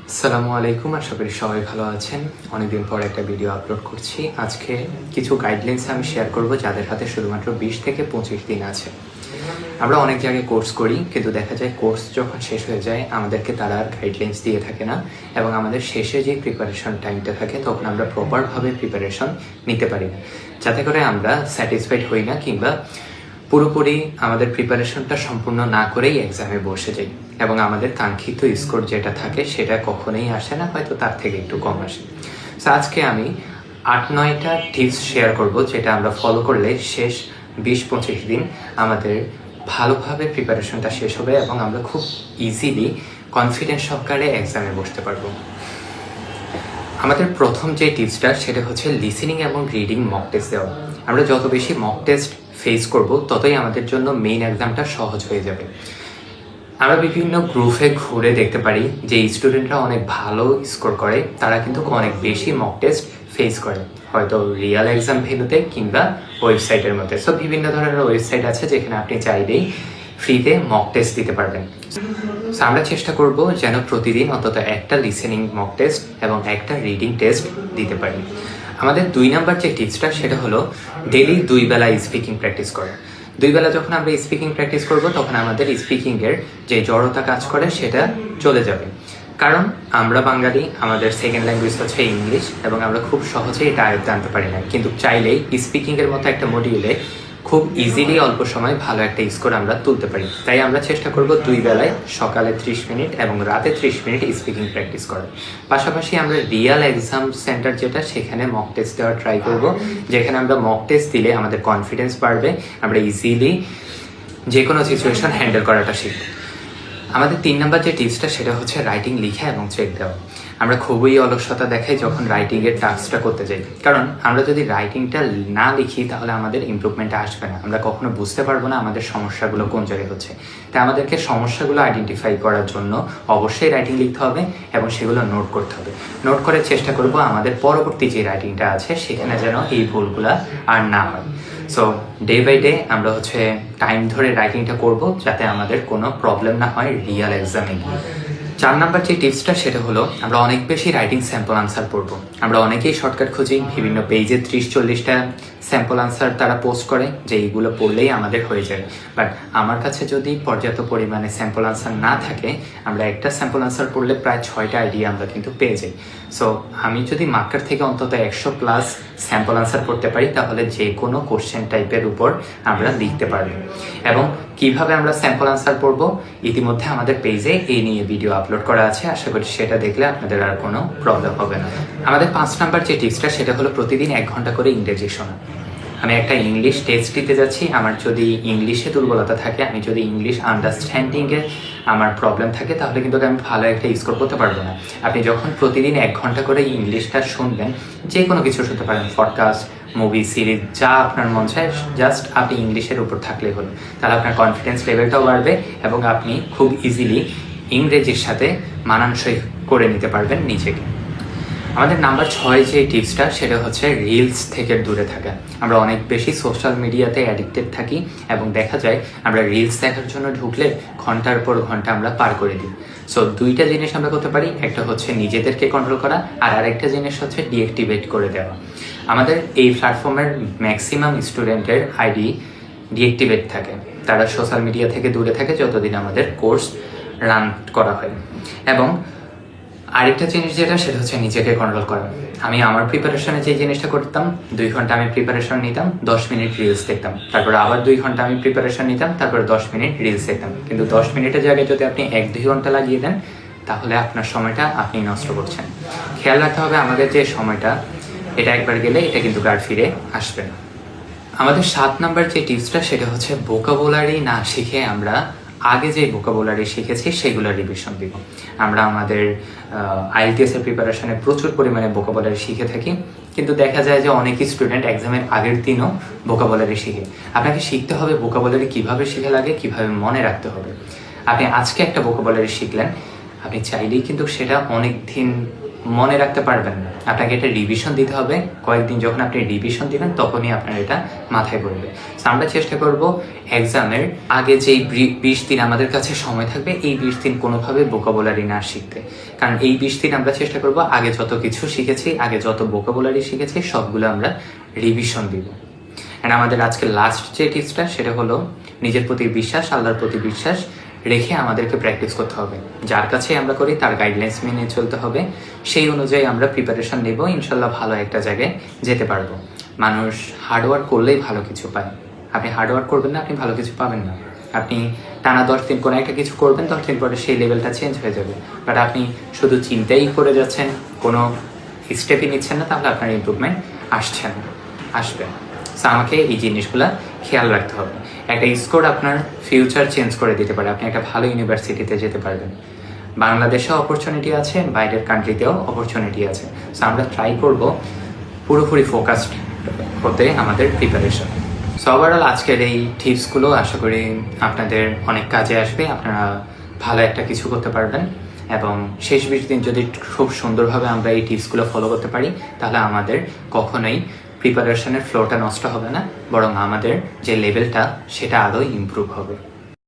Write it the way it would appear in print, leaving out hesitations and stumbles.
আসসালামু আলাইকুম, আশা করি সবাই ভালো আছেন। অনেকদিন পর একটা ভিডিও আপলোড করছি। আজকে কিছু গাইডলাইন্স আমি শেয়ার করব যাদের হাতে শুধুমাত্র 20 থেকে 25 দিন আছে। আমরা অনেক জায়গায় কোর্স করি, কিন্তু দেখা যায় কোর্স যখন শেষ হয়ে যায় আমাদেরকে তারা আর গাইডলাইন্স দিয়ে থাকে না, এবং আমাদের শেষে যে প্রিপারেশন টাইমটা থাকে তখন আমরা প্রপারভাবে প্রিপারেশন নিতে পারি না, যাতে করে আমরা স্যাটিসফাইড হই না, কিংবা পুরোপুরি আমাদের প্রিপারেশনটা সম্পূর্ণ না করেই এক্সামে বসে যাই এবং আমাদের কাঙ্ক্ষিত স্কোর যেটা থাকে সেটা কখনোই আসে না, হয়তো তার থেকে একটু কম আসে। সো আজকে আমি 8-9টা টিপস শেয়ার করব যেটা আমরা ফলো করলে শেষ 20-25 দিন আমাদের ভালোভাবে প্রিপারেশনটা শেষ হবে এবং আমরা খুব ইজিলি কনফিডেন্স সহকারে এক্সামে বসতে পারবো। আমাদের প্রথম যে টিপসটা সেটা হচ্ছে লিসেনিং এবং রিডিং মক টেস্ট দেওয়া। আমরা যত বেশি মক টেস্ট ফেস করব ততই আমাদের জন্য মেইন এক্সামটা সহজ হয়ে যাবে। আমরা বিভিন্ন গ্রুপে ঘুরে দেখতে পারি যে স্টুডেন্টরা অনেক ভালো স্কোর করে, তারা কিন্তু অনেক বেশি মক টেস্ট ফেস করে, হয়তো রিয়েল এক্সাম ভেন্যুতে কিংবা ওয়েবসাইটের মধ্যে। সো বিভিন্ন ধরনের ওয়েবসাইট আছে যেখানে আপনি চাইলেই ফ্রিতে মক টেস্ট দিতে পারবেন। সো আমরা চেষ্টা করব যেন প্রতিদিন অন্তত একটা লিসেনিং মক টেস্ট এবং একটা রিডিং টেস্ট দিতে পারি। আমাদের 2 নাম্বার যে টিপসটা সেটা হলো ডেইলি 2 বেলা স্পিকিং প্র্যাকটিস করা। 2 বেলা যখন আমরা স্পিকিং প্র্যাকটিস করব তখন আমাদের স্পিকিংয়ের যে জড়তা কাজ করে সেটা চলে যাবে। কারণ আমরা বাঙালি, আমাদের সেকেন্ড ল্যাঙ্গুয়েজ হচ্ছে ইংলিশ এবং আমরা খুব সহজেই এটা আয়ত্তে আনতে পারি না, কিন্তু চাইলেই স্পিকিংয়ের মতো একটা মডিউলে খুব ইজিলি অল্প সময় ভালো একটা স্কোর আমরা তুলতে পারি। তাই আমরা চেষ্টা করব 2 বেলায় সকালে 30 মিনিট এবং রাতে 30 মিনিট স্পিকিং প্র্যাকটিস করার। পাশাপাশি আমরা রিয়েল এক্সাম সেন্টার যেটা সেখানে মক টেস্ট দেওয়ার ট্রাই করব, যেখানে আমরা মক টেস্ট দিলে আমাদের কনফিডেন্স বাড়বে, আমরা ইজিলি যে কোনো সিচুয়েশন হ্যান্ডেল করাটা শিখব। আমাদের 3 নাম্বার যে টিপসটা সেটা হচ্ছে রাইটিং লিখা এবং চেক দেওয়া। আমরা খুবই অলসতা দেখাই যখন রাইটিংয়ের টাস্কটা করতে যাই, কারণ আমরা যদি রাইটিংটা না লিখি তাহলে আমাদের ইমপ্রুভমেন্টটা আসবে না, আমরা কখনো বুঝতে পারবো না আমাদের সমস্যাগুলো কোন জায়গায় হচ্ছে। তাই আমাদেরকে সমস্যাগুলো আইডেন্টিফাই করার জন্য অবশ্যই রাইটিং লিখতে হবে এবং সেগুলো নোট করতে হবে। নোট করার চেষ্টা করব আমাদের পরবর্তী যে রাইটিংটা আছে সেখানে যেন এই ভুলগুলো আর না হয়। সো ডে বাই ডে আমরা টাইম ধরে রাইটিংটা করব যাতে আমাদের কোনো প্রবলেম না হয় রিয়েল এক্সামে। 4 নাম্বার যে টিপসটা সেটা হলো আমরা অনেক বেশি রাইটিং স্যাম্পল আনসার পড়বো। আমরা অনেকেই শর্টকাট খুঁজি, বিভিন্ন পেজে 30-40টা স্যাম্পল আনসার তারা পোস্ট করে যে এইগুলো পড়লেই আমাদের হয়ে যাবে। বাট আমার কাছে যদি পর্যাপ্ত পরিমাণে স্যাম্পল আনসার না থাকে, আমরা একটা স্যাম্পল আনসার পড়লে প্রায় 6টা আইডিয়া আমরা কিন্তু পেয়ে যাই। সো আমি যদি মার্কার থেকে অন্তত 100+ স্যাম্পল আনসার পড়তে পারি তাহলে যে কোনো কোশ্চেন টাইপের উপর আমরা লিখতে পারবো। এবং কিভাবে আমরা স্যাম্পল আনসার পড়বো ইতিমধ্যে আমাদের পেজে এই নিয়ে ভিডিও আপলোড করা আছে, আশা করি সেটা দেখলে আপনাদের আর কোনো প্রবলেম হবে না। আমাদের 5 নাম্বার যে টিপসটা সেটা হলো প্রতিদিন 1 ঘন্টা করে ইংরেজি শোনা। আমি একটা ইংলিশ টেস্ট দিতে যাচ্ছি, আমার যদি ইংলিশে দুর্বলতা থাকে, আমি যদি ইংলিশ আন্ডারস্ট্যান্ডিংয়ে আমার প্রবলেম থাকে, তাহলে কিন্তু আমি ভালো একটা স্কোর করতে পারবো না। আপনি যখন প্রতিদিন 1 ঘন্টা করে ইংলিশটা শুনবেন, যে কোনো কিছু শুনতে পারেন, পডকাস্ট, মুভি, সিরিজ, যা আপনার মন চায়, জাস্ট আপনি ইংলিশের উপর থাকলেই হলো, তাহলে আপনার কনফিডেন্স লেভেলটাও বাড়বে এবং আপনি খুব ইজিলি ইংরেজির সাথে মানানসই করে নিতে পারবেন নিজেকে। আমাদের নাম্বার 6 যে টিপসটা সেটা হচ্ছে রিলস থেকে দূরে থাকা। আমরা অনেক বেশি সোশ্যাল মিডিয়াতে অ্যাডিক্টেড থাকি এবং দেখা যায় আমরা রিলস দেখার জন্য ঢুকলে ঘন্টার পর ঘন্টা আমরা পার করে দিই। সো 2টা জিনিস আমরা করতে পারি, একটা হচ্ছে নিজেদেরকে কন্ট্রোল করা আর আরেকটা জিনিস হচ্ছে ডিঅ্যাক্টিভেট করে দেওয়া। আমাদের এই প্ল্যাটফর্মের ম্যাক্সিমাম স্টুডেন্টের আইডি ডিঅ্যাক্টিভেট থাকে, তারা সোশ্যাল মিডিয়া থেকে দূরে থাকে যতদিন আমাদের কোর্স রান করা হয়। এবং আরেকটা জিনিস যেটা সেটা হচ্ছে নিজেকে কন্ট্রোল করা। আমি আমার প্রিপারেশনে যে জিনিসটা করতাম, 2 ঘন্টা আমি প্রিপারেশন নিতাম, 10 মিনিট রিলস দেখতাম, তারপর আবার 2 ঘন্টা আমি প্রিপারেশন নিতাম, তারপর 10 মিনিট রিলস দেখতাম। কিন্তু 10 মিনিটের জায়গায় যদি আপনি 1-2 ঘন্টা লাগিয়ে দেন তাহলে আপনার সময়টা আপনি নষ্ট করছেন। খেয়াল রাখতে হবে আমাদের যে সময়টা, এটা একবার গেলে এটা কিন্তু আর ফিরে আসবে না। আমাদের 7 নাম্বার যে টিপসটা সেটা হচ্ছে ভোকাবুলারি না শিখে আমরা আগে যে ভোকাবুলারি শিখেছি সেগুলো রিভিশন দিব। আমরা আমাদের আইএলটিএস এর প্রিপারেশনে প্রচুর পরিমাণে ভোকাবুলারি শিখে থাকি, কিন্তু দেখা যায় যে অনেক স্টুডেন্ট এক্সামের আগের দিনও ভোকাবুলারি শিখে। আপনাকে শিখতে হবে ভোকাবুলারি কীভাবে শিখে লাগে, কীভাবে মনে রাখতে হবে। আপনি আজকে একটা ভোকাবুলারি শিখলেন, আপনি চাইলেই কিন্তু সেটা অনেক দিন মনে রাখতে পারবেন না। আপনাকে এটা রিভিশন দিতে হবে। কয়েকদিন যখন আপনি রিভিশন দিবেন তখনই আপনার এটা মাথায় পড়বে। আমরা চেষ্টা করব এক্সামের আগে যেই 20 দিন আমাদের কাছে সময় থাকবে, এই 20 দিন কোনোভাবে ভোকাবুলারি না শিখতে। কারণ এই 20 দিন আমরা চেষ্টা করব আগে যত কিছু শিখেছি, আগে যত ভোকাবুলারি শিখেছি সবগুলো আমরা রিভিশন দিব। অ্যান্ড আমাদের আজকে লাস্ট যে টিপসটা সেটা হলো নিজের প্রতি বিশ্বাস, আল্লাহর প্রতি বিশ্বাস রেখে আমাদেরকে প্র্যাকটিস করতে হবে। যার কাছে আমরা করি তার গাইডলাইন্স মেনে চলতে হবে। সেই অনুযায়ী আমরা প্রিপারেশন নেব, ইনশাল্লাহ ভালো একটা জায়গায় যেতে পারবো। মানুষ হার্ডওয়ার্ক করলেই ভালো কিছু পায়। আপনি হার্ডওয়ার্ক করবেন না, আপনি ভালো কিছু পাবেন না। আপনি টানা 10 দিন কোনো একটা কিছু করবেন, 10 দিন পরে সেই লেভেলটা চেঞ্জ হয়ে যাবে। বাট আপনি শুধু চিন্তাই করে যাচ্ছেন, কোনো স্টেপই নিচ্ছেন না, তাহলে আপনার ইমপ্রুভমেন্ট আসবে। সো আমাকে এই জিনিসগুলো খেয়াল রাখতে হবে। একটা স্কোর আপনার ফিউচার চেঞ্জ করে দিতে পারে। আপনি একটা ভালো ইউনিভার্সিটিতে যেতে পারবেন। বাংলাদেশেও অপরচুনিটি আছে, বাইরের কান্ট্রিতেও অপরচুনিটি আছে। সো আমরা ট্রাই করব পুরোপুরি ফোকাসড হতে আমাদের প্রিপারেশন। সো ওভারঅল আজকের এই টিপসগুলো আশা করি আপনাদের অনেক কাজে আসবে। আপনারা ভালো একটা কিছু করতে পারবেন এবং শেষ 20 দিন যদি খুব সুন্দরভাবে আমরা এই টিপসগুলো ফলো করতে পারি, তাহলে আমাদের কখনোই প্রিপারেশনের ফ্লোটা নষ্ট হবে না, বরং আমাদের যে লেভেলটা সেটা আরও ইমপ্রুভ হবে।